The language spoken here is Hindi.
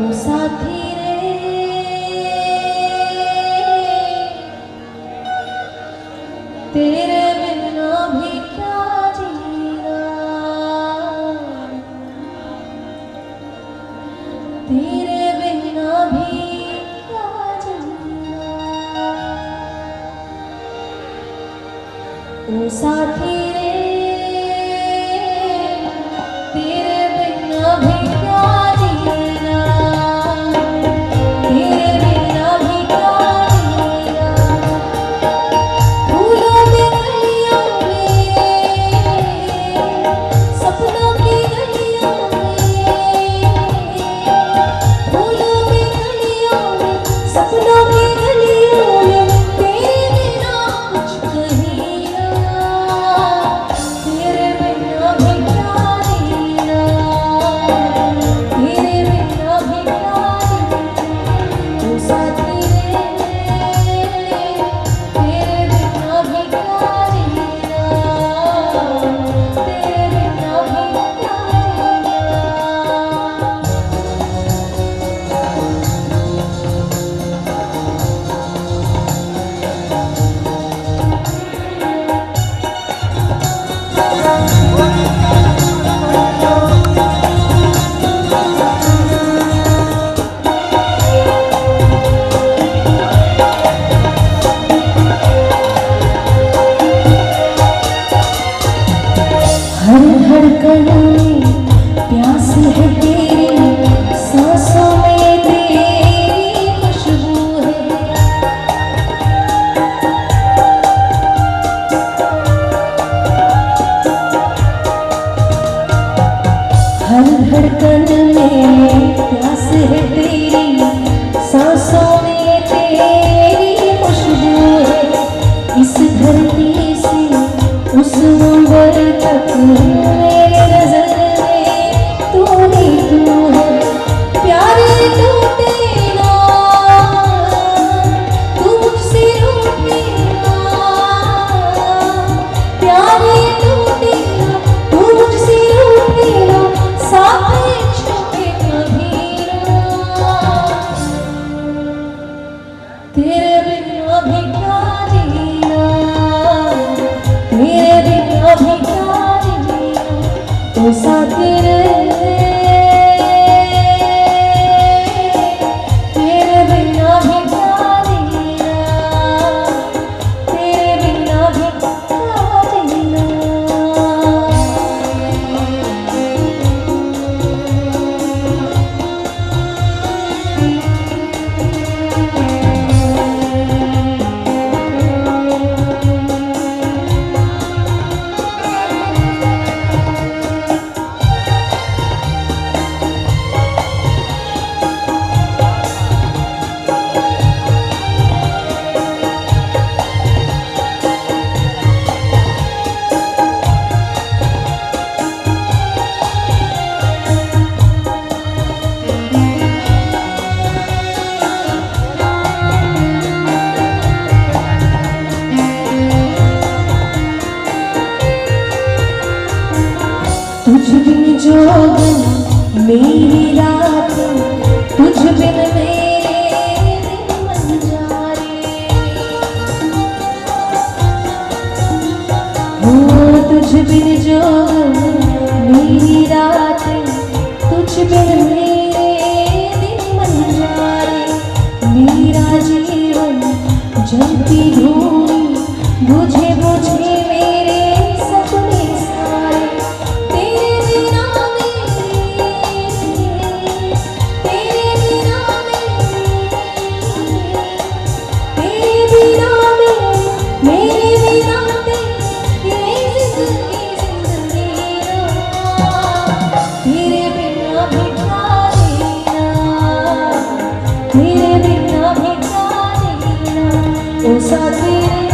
साथी रे तेरे बिना भी क्या जीना, तेरे बिना भी क्या जीना। ओ साथी रे तेरे बिना भी क्या जीना, तेरे बिना भी क्या जीना। फूलों की गलियों में, सपनों की गलियों में, फूलों की गलियों में, सपनों की गलियों में, तेरे बिना कुछ कहीं ना, तेरे बिना भी क्या जीना, तेरे बिना भी क्या जीना। ओ साथी रे तेरे बिना भी क्या जीना, तेरे बिना भी क्या हर धड़कन में प्यास है तेरी, सांसों में तेरी खुशबू है। हर धड़कन में प्यास है तेरी, सांसों में तेरी खुशबू है। इस धरती से उस अंबर तक मेरे नजर में तू ही तू है। प्यारे टूटे ना तू मुझसे रूठे ना, प्यारे टूटे ना तू मुझसे रूठे ना, साथ छोड़े कभी ना। तेरे बिना भी क्या जीना, तेरे बिना भी क्या जीना। ओ साथी रे तेरे बिना भी क्या जीना, तेरे बिना भी क्या जीना। तुझ बिन जोगन मेरी रात, तुझ बिन मेरे दिन बंजारे। हो तुझ बिन जोगन मेरी रात, तुझ बिन मेरे दिन बंजारे। मेरा जीवन जलती धूनी बुझे बुझे मेरे सपने सारे। तेरे बिना तेरे बिना तेरे बिना मेरे बिना ये जिंदगी जिंदगी ना। तेरे बिना भी क्या जीना, तेरे बिना भी क्या जीना। ओ साथी रे